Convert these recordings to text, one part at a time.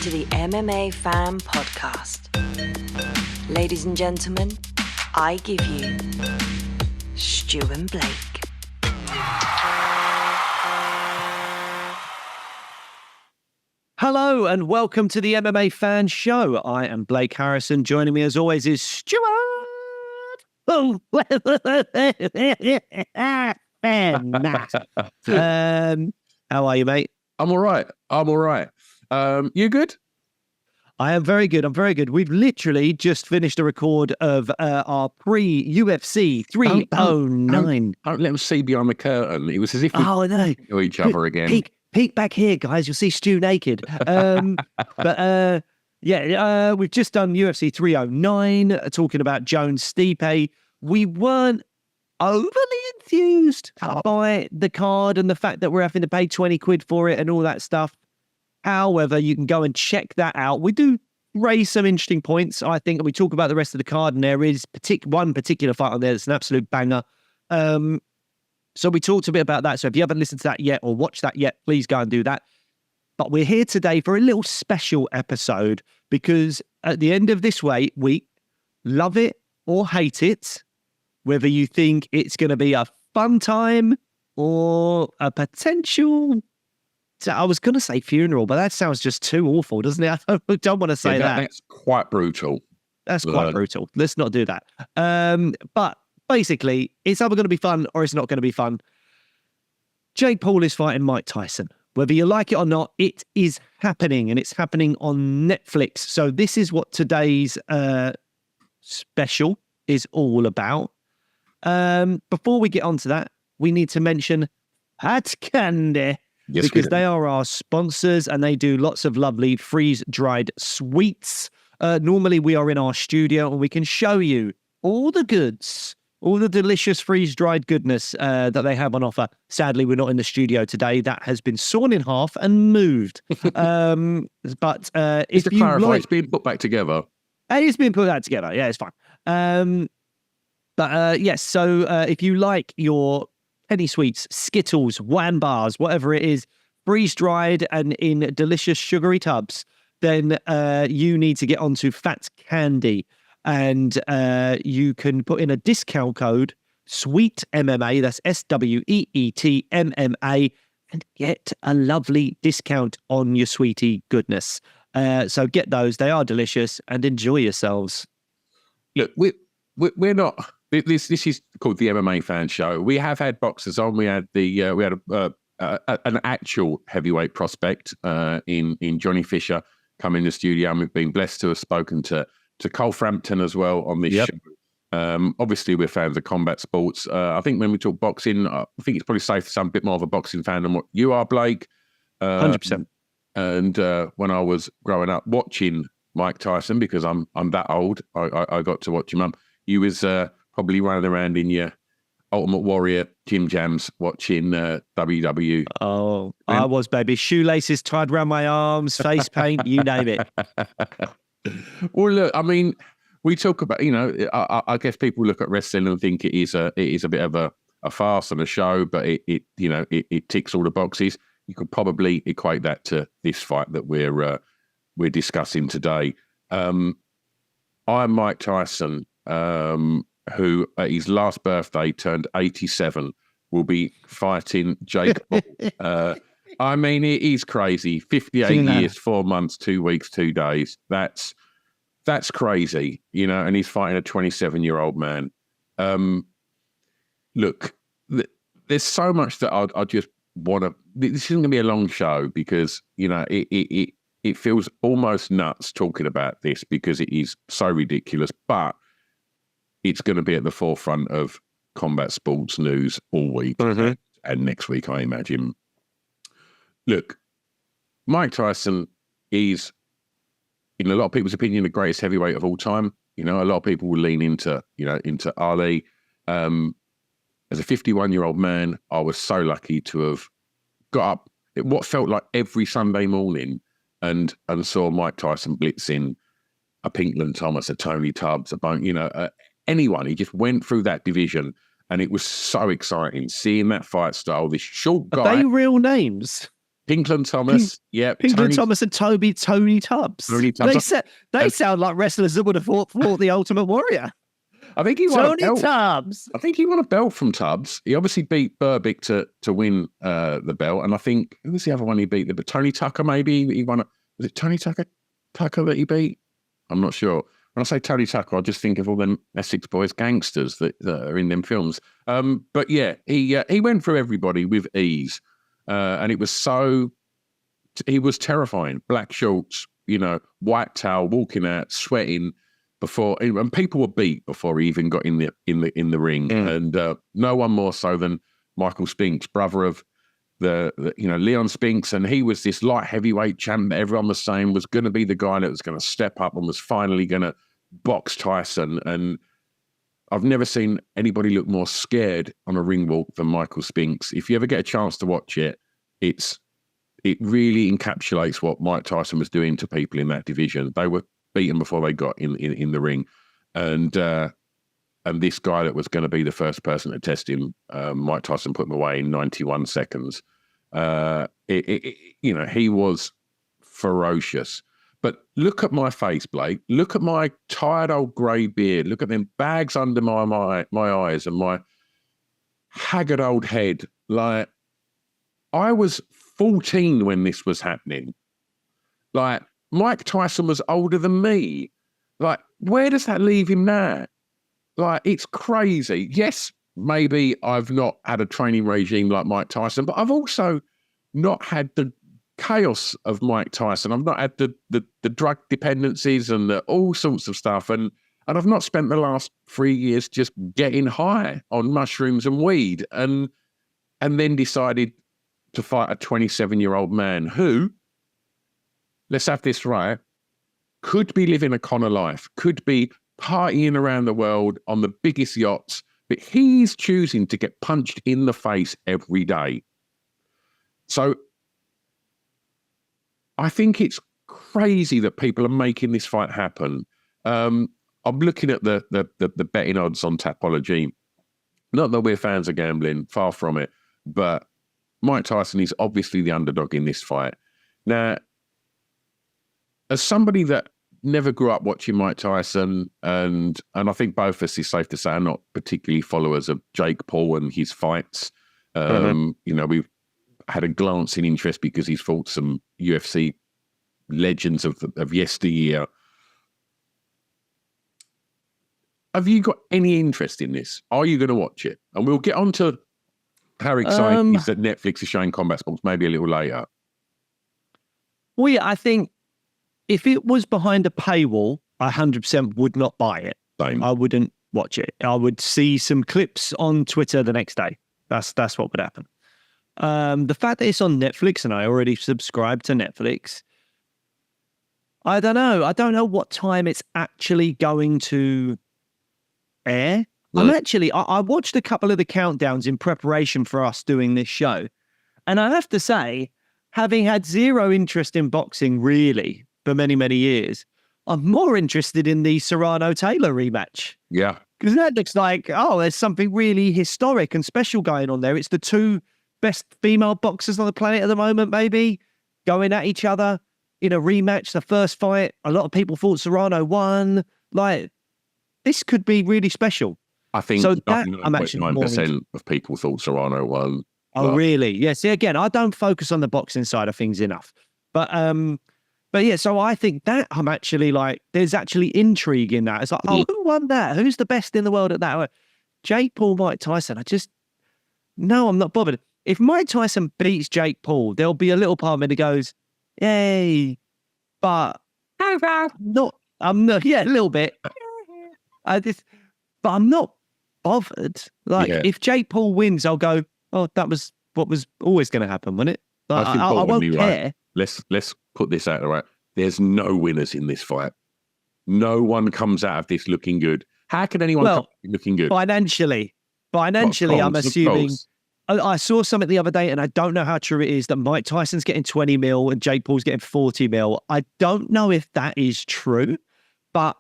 to the MMA Fan Podcast. Ladies and gentlemen, I give you Stu and Blake. Hello and welcome to the MMA Fan Show. I am Blake Harrison. Joining me as always is Stuart. Oh, how are you, mate? I'm all right. You good? I am very good. I'm very good. We've literally just finished a record of our pre-UFC 309. Don't let them see behind the curtain. It was as if we knew each other again. Peek back here, guys. You'll see Stu naked. We've just done UFC 309, talking about Jones Stipe. We weren't overly enthused by the card and the fact that we're having to pay 20 quid for it and all that stuff. However, you can go and check that out. We do raise some interesting points, I think, and we talk about the rest of the card, and there is one particular fight on there that's an absolute banger. So we talked a bit about that. So if you haven't listened to that yet or watched that yet, please go and do that. But we're here today for a little special episode because at the end of this week, love it or hate it, whether you think it's going to be a fun time or a potential, I was going to say funeral, but that sounds just too awful, doesn't it? I don't want to say that. That's quite brutal. That's quite brutal. Let's not do that. But basically, it's either going to be fun or it's not going to be fun. Jake Paul is fighting Mike Tyson. Whether you like it or not, it is happening, and it's happening on Netflix. So this is what today's special is all about. Before we get onto that, we need to mention Hat Candy, because they are our sponsors and they do lots of lovely freeze-dried sweets. Normally, we are in our studio and we can show you all the goods, all the delicious freeze-dried goodness that they have on offer. Sadly, we're not in the studio today. That has been sawn in half and moved. But if you like, it's being put back together. It's been put back together. Yeah, it's fine. Yes. So if you like your penny sweets, Skittles, Wham bars, whatever it is, freeze-dried and in delicious sugary tubs, then you need to get onto Fat Candy. And you can put in a discount code, SWEET MMA, that's SWEET MMA, and get a lovely discount on your sweetie goodness. So get those; they are delicious, and enjoy yourselves. Look, we're not. This is called the MMA Fan Show. We have had boxers on. We had an actual heavyweight prospect in Johnny Fisher come in the studio, and we've been blessed to have spoken to Cole Frampton as well on this show. Obviously, we're fans of combat sports. I think when we talk boxing, I think it's probably safe to say I'm a bit more of a boxing fan than what you are, Blake. 100%. And when I was growing up watching Mike Tyson, because I'm that old, I got to watch him. You was probably running around in your Ultimate Warrior gym jams watching WW. Oh, I was, baby. Shoelaces tied around my arms, face paint, you name it. Well, look, I mean, we talk about, I guess people look at wrestling and think it is a bit of a farce and a show, but it ticks all the boxes. You could probably equate that to this fight that we're discussing today. I'm Mike Tyson, who at his last birthday turned 87, will be fighting Jake Paul. I mean, it is crazy. 58 years, 4 months, 2 weeks, 2 days. That's crazy, and he's fighting a 27-year-old man. Look, there's so much that I just want to... This isn't going to be a long show because, it feels almost nuts talking about this because it is so ridiculous, but it's going to be at the forefront of combat sports news all week and next week, I imagine. Look, Mike Tyson is, in a lot of people's opinion, the greatest heavyweight of all time. A lot of people will lean into Ali. As a 51-year-old man, I was so lucky to have got up at what felt like every Sunday morning and saw Mike Tyson blitzing a Pinkland Thomas, a Tony Tubbs, anyone. He just went through that division, and it was so exciting seeing that fight style. This short guy. Are they real names? Pinkland Thomas. Yeah. Pinkland Thomas and Tony Tubbs. Tony Tubbs. They sound like wrestlers that would have fought the Ultimate Warrior. I think he won a Tony belt. Tubbs. I think he won a belt from Tubbs. He obviously beat Burbick to win the belt. And I think, who was the other one he beat? Tony Tucker, maybe? He won was it Tony Tucker that he beat? I'm not sure. When I say Tony Tucker, I just think of all them Essex Boys gangsters that are in them films. But yeah, he went through everybody with ease. And it was he was terrifying. Black shorts, white towel, walking out, sweating and people were beat before he even got in the ring. And no one more so than Michael Spinks, brother of the Leon Spinks, and he was this light heavyweight champ that everyone was saying was going to be the guy that was going to step up and was finally going to box Tyson. And I've never seen anybody look more scared on a ring walk than Michael Spinks. If you ever get a chance to watch it, it really encapsulates what Mike Tyson was doing to people in that division. They were beaten before they got in the ring, and this guy that was going to be the first person to test him, Mike Tyson put him away in 91 seconds. He was ferocious. But look at my face, Blake. Look at my tired old grey beard. Look at them bags under my eyes and my haggard old head. Like, I was 14 when this was happening. Like, Mike Tyson was older than me. Like, where does that leave him now? Like, it's crazy. Yes, maybe I've not had a training regime like Mike Tyson, but I've also not had the chaos of Mike Tyson. I've not had the drug dependencies and all sorts of stuff. And I've not spent the last 3 years just getting high on mushrooms and weed and then decided to fight a 27-year-old man who, let's have this right, could be living a Connor life, could be partying around the world on the biggest yachts, but he's choosing to get punched in the face every day. So I think it's crazy that people are making this fight happen. I'm looking at the betting odds on Tapology. Not that we're fans of gambling, far from it, but Mike Tyson is obviously the underdog in this fight. Now, as somebody that never grew up watching Mike Tyson, and I think both of us, is safe to say, are not particularly followers of Jake Paul and his fights. We've had a glancing interest because he's fought some UFC legends of yesteryear. Have you got any interest in this? Are you going to watch it? And we'll get on to how exciting it is that Netflix is showing combat sports maybe a little later. Well, yeah, I think if it was behind a paywall, I 100% would not buy it. Same. I wouldn't watch it. I would see some clips on Twitter the next day. That's what would happen. The fact that it's on Netflix and I already subscribe to Netflix, I don't know. I don't know what time it's actually going to air. I watched a couple of the countdowns in preparation for us doing this show. And I have to say, having had zero interest in boxing really for many, many years, I'm more interested in the Serrano-Taylor rematch. Yeah. Because that looks like, there's something really historic and special going on there. It's the two best female boxers on the planet at the moment, maybe, going at each other in a rematch. The first fight, a lot of people thought Serrano won. Like, this could be really special. I think so that I'm actually 99% of people thought Serrano won. Oh, really? Yeah. See, again, I don't focus on the boxing side of things enough. But yeah, so I think that I'm actually like, there's actually intrigue in that. It's like, who won that? Who's the best in the world at that? Jake Paul, Mike Tyson. No, I'm not bothered. If Mike Tyson beats Jake Paul, there'll be a little part of me that goes, yay. But I'm not, yeah, a little bit. But I'm not bothered. Like, if Jake Paul wins, I'll go, that was what was always going to happen, wasn't it? Like, I won't care. Right. Let's put this out there, right? There's no winners in this fight. No one comes out of this looking good. How can anyone come out looking good? Financially, I'm assuming. I saw something the other day, and I don't know how true it is, that Mike Tyson's getting 20 mil and Jake Paul's getting 40 mil. I don't know if that is true, but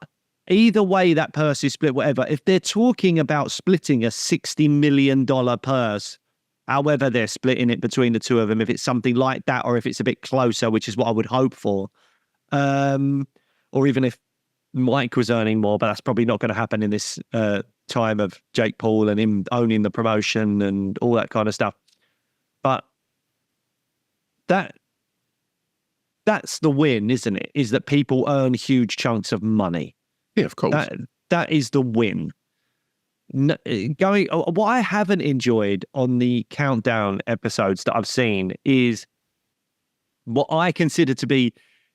either way, that purse is split, whatever. If they're talking about splitting a $60 million purse, however they're splitting it between the two of them, if it's something like that or if it's a bit closer, which is what I would hope for. Or even if Mike was earning more, but that's probably not going to happen in this time of Jake Paul and him owning the promotion and all that kind of stuff. But that's the win, isn't it? Is that people earn huge chunks of money. Yeah, of course. That is the win. What I haven't enjoyed on the countdown episodes that I've seen is what I consider to be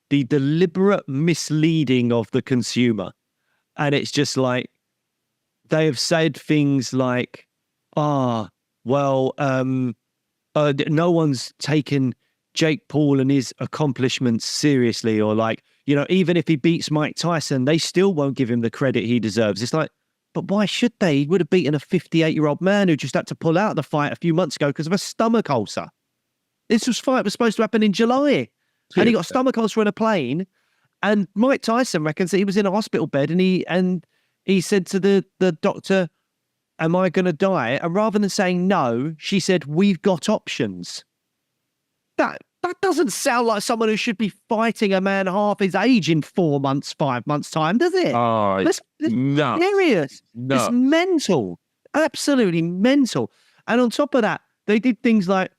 the deliberate misleading of the consumer. And it's just like, they have said things like, no one's taken Jake Paul and his accomplishments seriously, or like, even if he beats Mike Tyson, they still won't give him the credit he deserves. It's like, but why should they? He would have beaten a 58-year-old man who just had to pull out of the fight a few months ago because of a stomach ulcer. This fight was supposed to happen in July. And he got a stomach ulcer on a plane. And Mike Tyson reckons that he was in a hospital bed and he said to the doctor, am I going to die? And rather than saying no, she said, we've got options. That doesn't sound like someone who should be fighting a man half his age in 4 months, 5 months' time, does it? Oh, it's serious. It's mental. Absolutely mental. And on top of that, they did things like,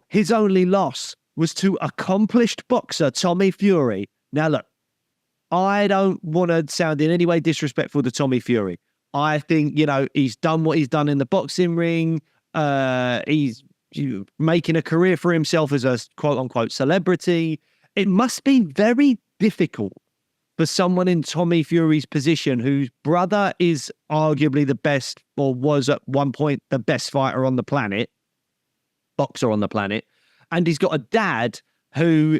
his only loss was to accomplished boxer Tommy Fury. Now, look, I don't want to sound in any way disrespectful to Tommy Fury. I think, he's done what he's done in the boxing ring. He's making a career for himself as a quote-unquote celebrity. It must be very difficult for someone in Tommy Fury's position, whose brother is arguably the best, or was at one point the best boxer on the planet, and he's got a dad who,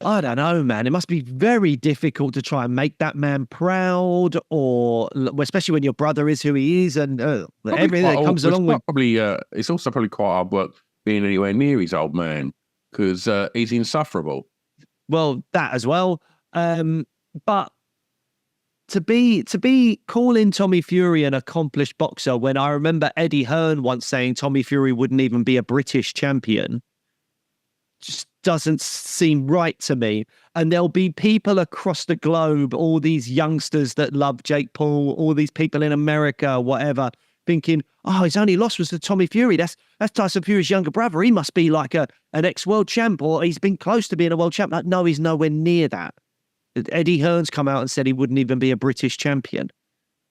I don't know, man, it must be very difficult to try and make that man proud, or especially when your brother is who he is, and everything that comes along with. It's also probably quite hard work being anywhere near his old man, because he's insufferable. Well, that as well. But to be calling Tommy Fury an accomplished boxer, when I remember Eddie Hearn once saying Tommy Fury wouldn't even be a British champion, just doesn't seem right to me. And there'll be people across the globe, all these youngsters that love Jake Paul, all these people in America, whatever, thinking, his only loss was to Tommy Fury. That's Tyson Fury's younger brother. He must be like an ex-world champ, or he's been close to being a world champ. Like, no, he's nowhere near that. Eddie Hearn's come out and said he wouldn't even be a British champion.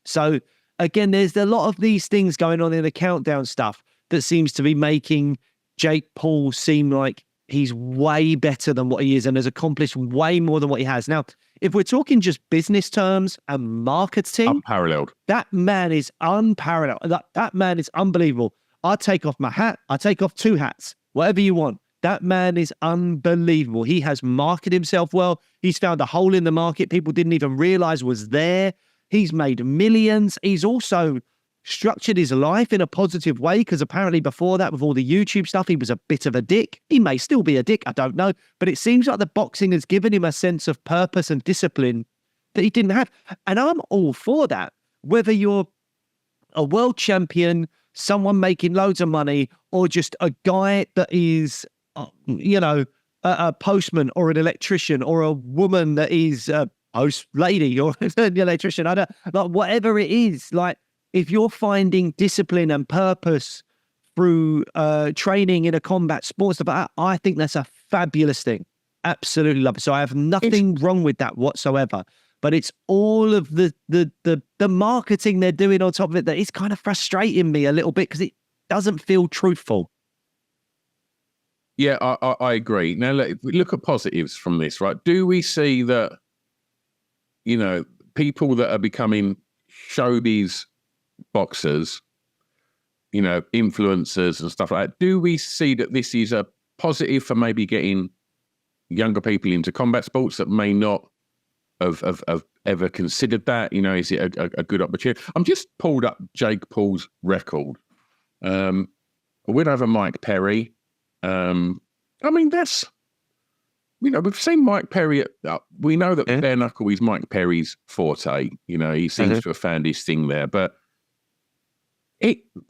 So again, there's a lot of these things going on in the countdown stuff that seems to be making Jake Paul seem like he's way better than what he is and has accomplished way more than what he has. Now, if we're talking just business terms and marketing, unparalleled. That man is unparalleled. That man is unbelievable. I take off my hat. I take off two hats, whatever you want. That man is unbelievable. He has marketed himself well. He's found a hole in the market people didn't even realize was there. He's made millions. He's also structured his life in a positive way, because apparently before that, with all the YouTube stuff, he was a bit of a dick. He may still be a dick, I don't know. But it seems like the boxing has given him a sense of purpose and discipline that he didn't have. And I'm all for that. Whether you're a world champion, someone making loads of money, or just a guy that is, a postman or an electrician, or a woman that is a post lady or an electrician, I don't, like, whatever it is, like, if you're finding discipline and purpose through training in a combat sport stuff, I think that's a fabulous thing. Absolutely love it. So I have nothing wrong with that whatsoever. But it's all of the marketing they're doing on top of it that is kind of frustrating me a little bit, because it doesn't feel truthful. Yeah, I agree. Now, look at positives from this, right? Do we see that, people that are becoming showbiz boxers, influencers and stuff like that, do we see that this is a positive for maybe getting younger people into combat sports that may not have ever considered that? Is it a good opportunity? I'm just pulled up Jake Paul's record. Win over Mike Perry. That's, we've seen Mike Perry. We know that bare knuckle is Mike Perry's forte. He seems to have found his thing there. But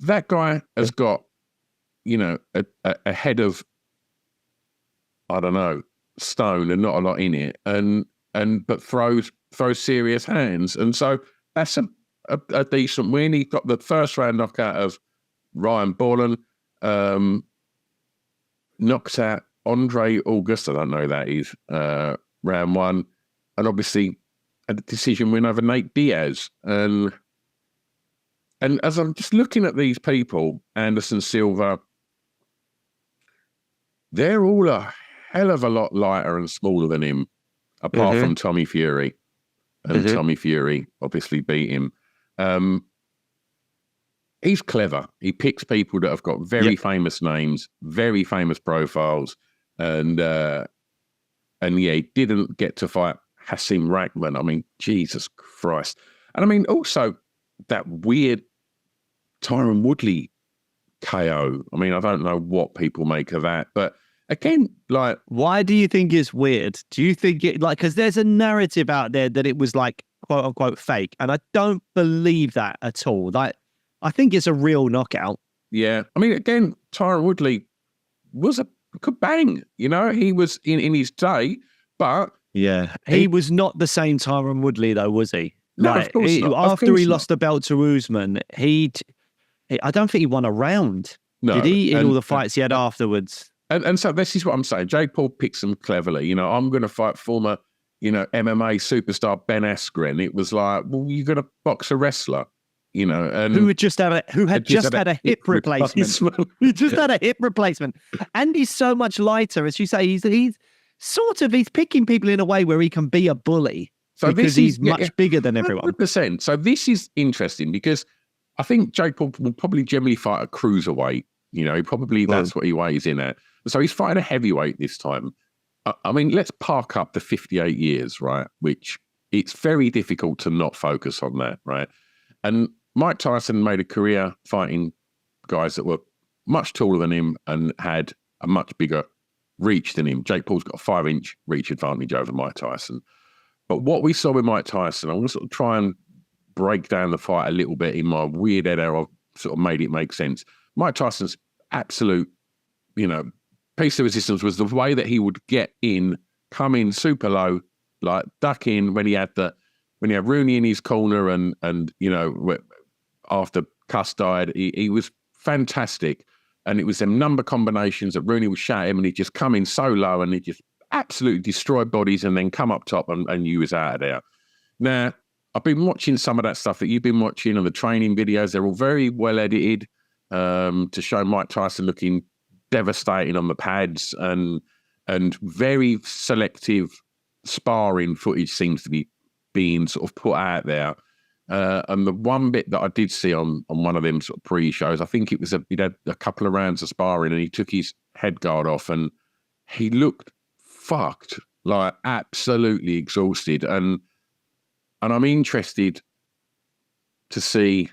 that guy has got you know, a head of, I don't know, stone and not a lot in it, but throws serious hands. And so that's a decent win. He got the first round knockout of Ryan Borland, knocked out Andre August, I don't know who that is, round one, and obviously a decision win over Nate Diaz. And as I'm just looking at these people, Anderson Silva, they're all a hell of a lot lighter and smaller than him, apart from Tommy Fury. And Tommy Fury obviously beat him. He's clever. He picks people that have got very famous names, very famous profiles, and yeah, he didn't get to fight Hasim Rahman. I mean, Jesus Christ. And I mean, also that weird Tyron Woodley KO. I mean, I don't know what people make of that, but again, like, why do you think it's weird? Do you think it like, because there's a narrative out there that it was like quote unquote fake, and I don't believe that at all. Like, I think it's a real knockout. Yeah, I mean, again, Tyron Woodley was a good bang. You know, he was in his day, but yeah, he was not the same Tyron Woodley though, was he? No, like, of course not. After he lost the belt to Usman, I don't think he won a round. No, did he? In all the fights he had afterwards. And so this is what I'm saying. Jake Paul picks them cleverly. You know, I'm going to fight former, you know, MMA superstar Ben Askren. It was like, well, you're going to box a wrestler, you know, and who had just had a hip replacement. He just had a hip replacement, and he's so much lighter, as you say. He's picking people in a way where he can be a bully. So because he's much bigger than everyone. 100%. So this is interesting because I think Jake Paul will probably generally fight a cruiserweight. You know, that's what he weighs in at. So he's fighting a heavyweight this time. I mean, let's park up the 58 years, right? Which it's very difficult to not focus on that, right? And Mike Tyson made a career fighting guys that were much taller than him and had a much bigger reach than him. Jake Paul's got a 5-inch reach advantage over Mike Tyson. But what we saw with Mike Tyson, I'm going to sort of try and break down the fight a little bit in my weird head how I've sort of made it make sense. Mike Tyson's absolute, you know, piece of resistance was the way that he would get in, come in super low, like duck in when he had Rooney in his corner and you know, after Cuss died, he was fantastic. And it was them number combinations that Rooney would shout him and he'd just come in so low and he'd just absolutely destroy bodies and then come up top and you was out of there. Now, I've been watching some of that stuff that you've been watching on the training videos. They're all very well edited to show Mike Tyson looking devastating on the pads and very selective sparring footage seems to be being sort of put out there. And the one bit that I did see on one of them sort of pre-shows, I think it was he'd had a couple of rounds of sparring and he took his head guard off and he looked fucked, like absolutely exhausted. And I'm interested to see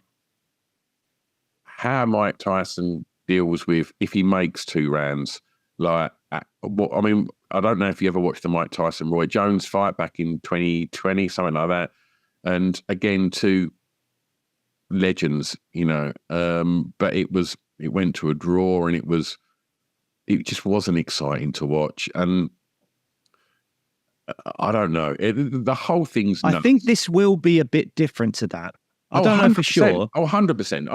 how Mike Tyson deals with if he makes 2 rounds. Like, I mean, I don't know if you ever watched the Mike Tyson Roy Jones fight back in 2020, something like that. And again, 2 legends, you know. But it went to a draw, and it just wasn't exciting to watch. And I don't know. The whole thing's nuts. I think this will be a bit different to that. I don't know for sure. Oh, 100%.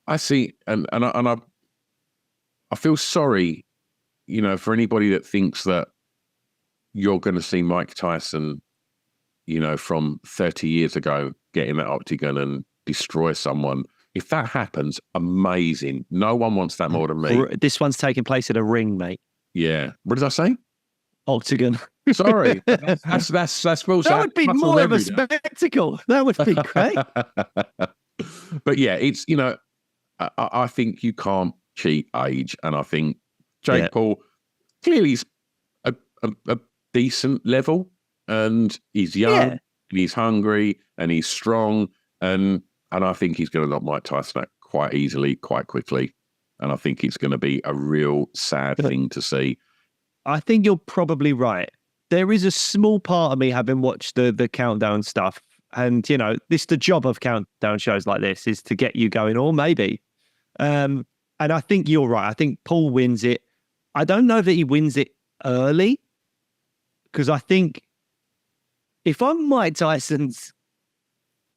I see, and I feel sorry, you know, for anybody that thinks that you're going to see Mike Tyson, you know, from 30 years ago get in that octagon and destroy someone. If that happens, amazing. No one wants that more than me. This one's taking place at a ring, mate. Yeah. What did I say? Octagon. Sorry. That's well. That would be more of a spectacle. That would be great. But yeah, it's, you know, I think you can't cheat age. And I think Jake Paul clearly is a decent level and he's young and he's hungry and he's strong. And I think he's going to knock Mike Tyson out quite easily, quite quickly. And I think it's going to be a real sad thing to see. I think you're probably right. There is a small part of me, having watched the countdown stuff, And, this the job of countdown shows like this is to get you going, or maybe. And I think you're right. I think Paul wins it. I don't know that he wins it early, because I think if I'm Mike Tyson's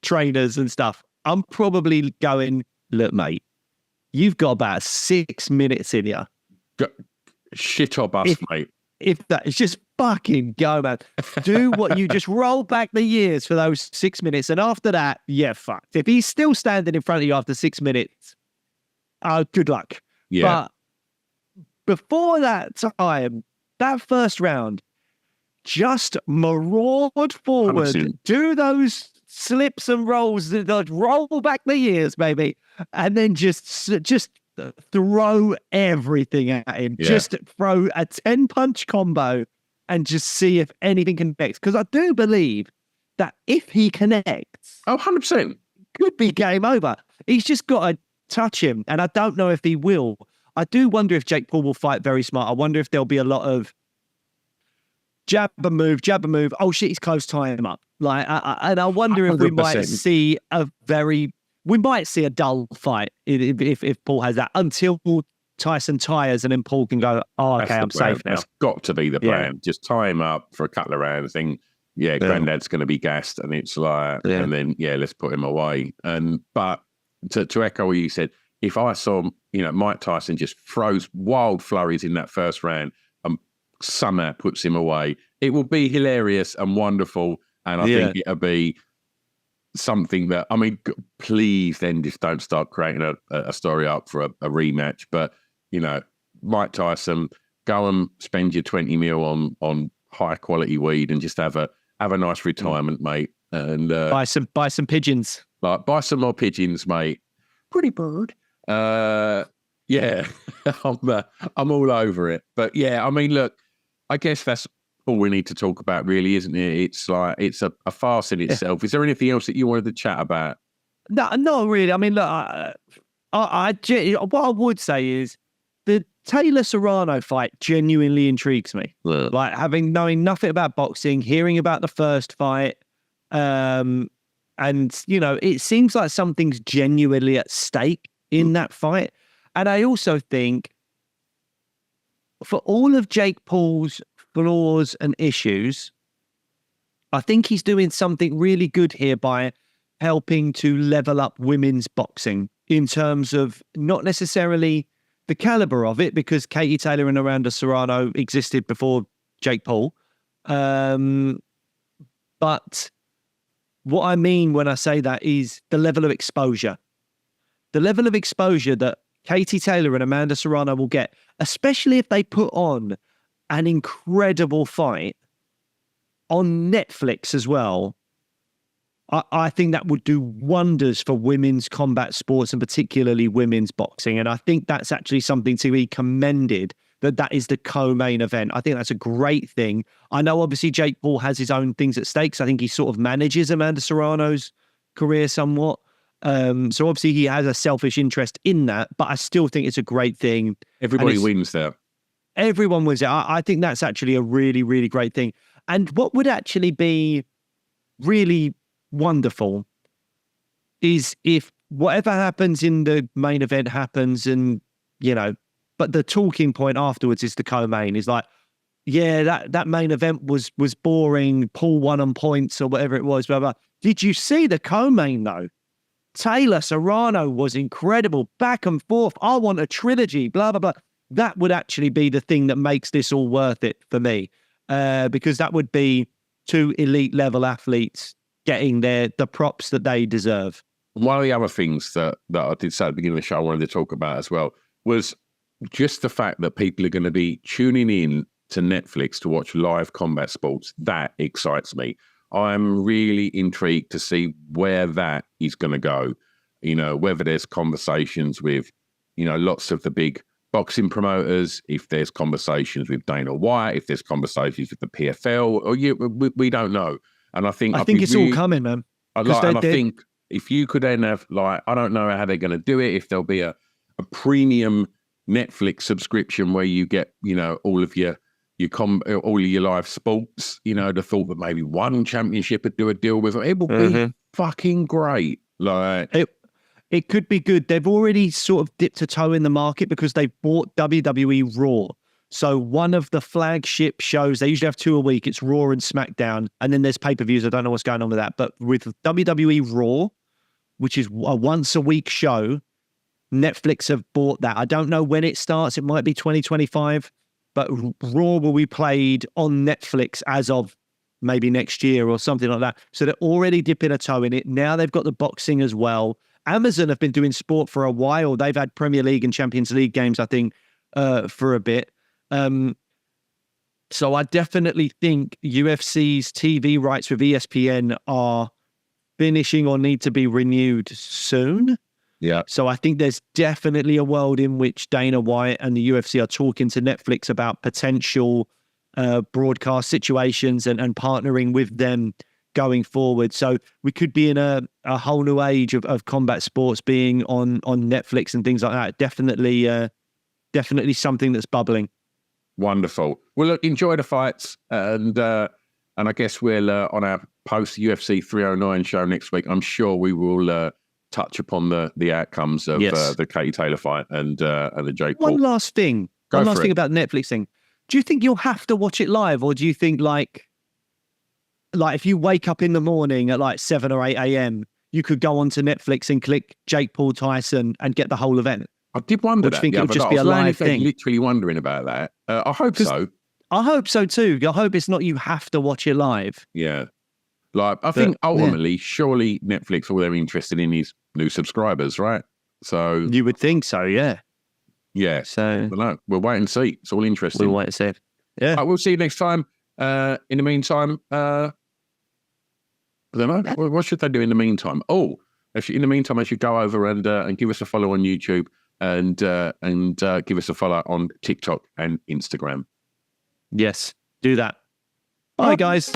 trainers and stuff, I'm probably going, look, mate, you've got about 6 minutes in you. Shit or bust, mate. If that is just fucking go, man. Do what you just roll back the years for those 6 minutes. And after that, yeah, fucked. If he's still standing in front of you after 6 minutes, good luck. Yeah. But before that time, that first round, just maraud forward, 100%. do those slips and rolls, roll back the years, baby, and then just throw everything at him. Yeah. Just throw a 10-punch combo and just see if anything connects. Because I do believe that if he connects, 100%. could be game over. He's just got to touch him, and I don't know if he will. I do wonder if Jake Paul will fight very smart. I wonder if there'll be a lot of jab and move. Oh shit, he's close, tie him up. And I wonder if we 100%. might see a dull fight if Paul has that, until Tyson tires and then Paul can go, okay, I'm safe now. That's got to be the plan. Just tie him up for a couple of rounds. Think, Granddad's going to be gassed, and it's like, and then let's put him away. But to echo what you said, if I saw Mike Tyson just throws wild flurries in that first round and somehow puts him away, it will be hilarious and wonderful. And I think it'll be something that, please then just don't start creating a story up for a rematch. But, Mike Tyson, go and spend your 20 mil on high quality weed and just have a nice retirement, mate. And buy some pigeons. Buy some more pigeons, mate. Pretty bird. I'm all over it. But look, I guess that's all we need to talk about, really, isn't it? It's like, it's a farce in itself. Is there anything else that you wanted to chat about? No, not really. Look, what I would say is the Taylor Serrano fight genuinely intrigues me. Yeah. Like, knowing nothing about boxing, hearing about the first fight, and it seems like something's genuinely at stake in that fight. And I also think, for all of Jake Paul's flaws and issues, I think he's doing something really good here by helping to level up women's boxing in terms of not necessarily the caliber of it, because Katie Taylor and Amanda Serrano existed before Jake Paul. But what I mean when I say that is the level of exposure. The level of exposure that Katie Taylor and Amanda Serrano will get, especially if they put on an incredible fight on Netflix as well. I think that would do wonders for women's combat sports, and particularly women's boxing. And I think that's actually something to be commended, that is the co-main event. I think that's a great thing. I know obviously Jake Paul has his own things at stake. So I think he sort of manages Amanda Serrano's career somewhat. So obviously he has a selfish interest in that, but I still think it's a great thing. Everybody wins there. Everyone wins it. I think that's actually a really, really great thing. And what would actually be really wonderful is if whatever happens in the main event happens, and but the talking point afterwards is the co-main. Is like, that main event was boring, Paul won on points or whatever it was, blah, blah. Did you see the co-main though? Taylor Serrano was incredible, back and forth. I want a trilogy, blah, blah, blah. That would actually be the thing that makes this all worth it for me, because that would be two elite level athletes getting the props that they deserve. One of the other things that I did say at the beginning of the show I wanted to talk about as well was just the fact that people are going to be tuning in to Netflix to watch live combat sports. That excites me. I'm really intrigued to see where that is going to go. Whether there's conversations with, lots of the big boxing promoters, if there's conversations with Dana White, if I don't know. And I think it's all coming, man. I think if you could then have, I don't know how they're going to do it, if there'll be a premium Netflix subscription where you get, all of your all of your live sports. You know, the thought that maybe one championship would do a deal with it will be fucking great. Like it could be good. They've already sort of dipped a toe in the market because they bought WWE Raw. So one of the flagship shows, they usually have 2 a week. It's Raw and SmackDown. And then there's pay-per-views. I don't know what's going on with that. But with WWE Raw, which is a once a week show, Netflix have bought that. I don't know when it starts. It might be 2025. But Raw will be played on Netflix as of maybe next year or something like that. So they're already dipping a toe in it. Now they've got the boxing as well. Amazon have been doing sport for a while. They've had Premier League and Champions League games, I think, for a bit. So I definitely think UFC's TV rights with ESPN are finishing or need to be renewed soon. Yeah. So I think there's definitely a world in which Dana White and the UFC are talking to Netflix about potential broadcast situations and partnering with them going forward. So we could be in a whole new age of combat sports being on Netflix and things like that. Definitely something that's bubbling. Wonderful. Well, look, enjoy the fights, and I guess we'll on our post UFC 309 show next week. I'm sure we will touch upon the outcomes of the Katie Taylor fight and the Jake Paul. One last thing about the Netflix thing. Do you think you'll have to watch it live, or do you think like if you wake up in the morning at like 7 or 8 a.m., you could go onto Netflix and click Jake Paul Tyson and get the whole event? I did wonder that. Do you think it would just be a live thing? Literally wondering about that. I hope so. I hope so too. I hope it's not you have to watch it live. Yeah. Like, I think ultimately, surely Netflix, all they're interested in is new subscribers, right? So you would think so, yeah. Yeah. So we'll wait and see. It's all interesting. We'll wait and see. Yeah. We'll see you next time. In the meantime, I don't know. What should they do in the meantime? In the meantime, I should go over and give us a follow on YouTube and give us a follow on TikTok and Instagram. Yes, do that. Bye, guys.